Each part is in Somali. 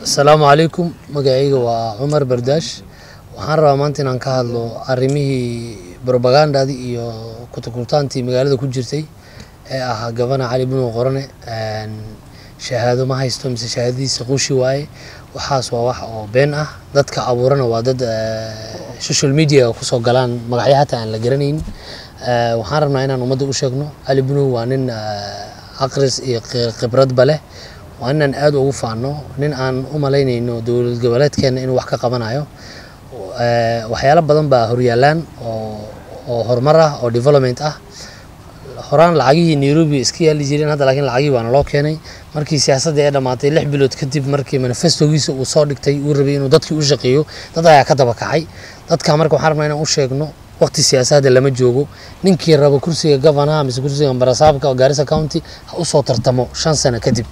السلام عليكم مقاعيق وعمر برداش waxaan rabaa maanta inaan ka hadlo arrimihii propaganda iyo kutukurtaantii magaalada ku jirtay ee ah gabana Cali Buno Qorane shahaado ma haysto mise shahaadadiisa qushi waaye waxaas waa wax oo been ah dadka abuurana waa dad social media ku soo galaan magacyada aan la garanayn waxaan rabnaa inaan umada u sheegno Cali Buno waa nin aqris iyo khibrad bale waan aad ugu faano nin aan u malaynayno dawlad goboleedkeena inuu wax ka qabanayo waxyaalo badan baa horyaalaan oo horumar ah oo development ah horaan lacagii Nairobi iska yaali jireen hadda laakiin lacagii baan loo keenay markii siyaasadda ay dhamaatay 6 bilood kadib markii manifestogiisa uu soo dhigtay uu rabay inuu dadkii u shaqeeyo dad ayaa ka daba kacay dadka marka waxaan rabnaa inaan u sheegno waqti siyaasadda lama joogo ninkii raba kursiga governor ama kursiga barasaabka oo Garissa County u soo tartamo 5 sano kadib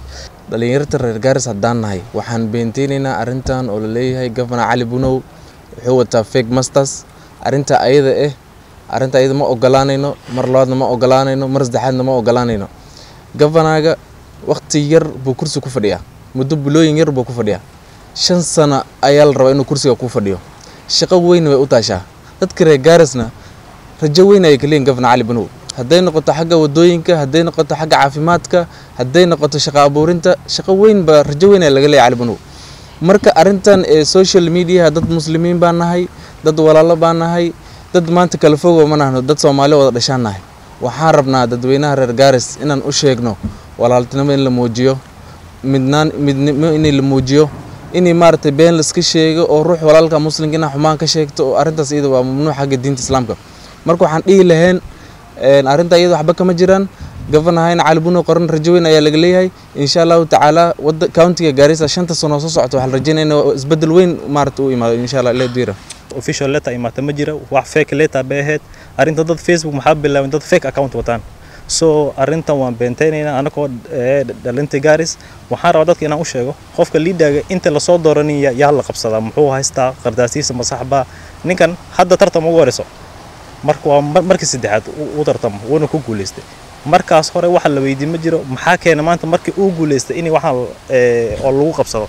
dhalinyarada reer Garissa haddaan nahay waxaan beenteynaa arintan oo la leeyahay governor Cali Buno wuxuu wataa fake masters arinta ayada ma ogolaanayno mar labaadna ma ogolaanayno mar saddexaadna ma ogolaanayno governorga waqti yar buu kursi ku fadhiyaa muddo bilooyin yar buu ku fadhiyaa 5 sano ayaa la rabaa inuu kursiga ku fadhiyo shaqo weyn way u taashaa dadka reer Garissa rajo weyn ay kaleeyeen governor Cali Buno hadday noqoto xagga wadooyinka hadday noqoto xagga caafimaadka hadday noqoto shaqo abuurinta shaqo weyn ba rajo weyn ay laga leeyahay Cali Buno marka arintan ee social media dad muslimiin baan nahay dad walaalo baan nahay dad maanta kala fogo ma nahno dad Soomaali wada dhashaan nahay waxaan rabnaa dadweynaha reer Garissa inaan u sheegno walaaltinimo in la muujiyo midnimo in la muujiyo in maartay been la iska sheego oo ruux walaalka muslimkiina xumaan ka sheegto oo arintaas iyada waa mamnuuc xagga diinta islaamka marka waxaan dhihi lahayn arinta iyada waxba kama jiraan governor Cali Buno Qorane rajo weyn ayaa laga leeyahay insha Allah ta'ala county Garissa 5 sano soo socdo waxa la rajaynaynaa isbedel weyn maartay u imaado insha Allah ilaa diira official letter imata ma jira wax fake letter beeheed arinta dad Facebook maxaa bilaabay dad fake account wataan so arintan waan beenteynayna anakoo dhalinta Garissa waxaan rabaa dadka inaan u sheego qofka leader inta la soo dooranaya yaa la qabsadaa muxuu haystaa qardaasiisa masaxba ninkan hadda tartan ugu horeyso markii saddexaad uu tartamo wuuna ku guuleystay markaas hore waxa la weydiin ma jiro maxaa keenay maanta markii uu guuleystay in waxa oo lagu qabsado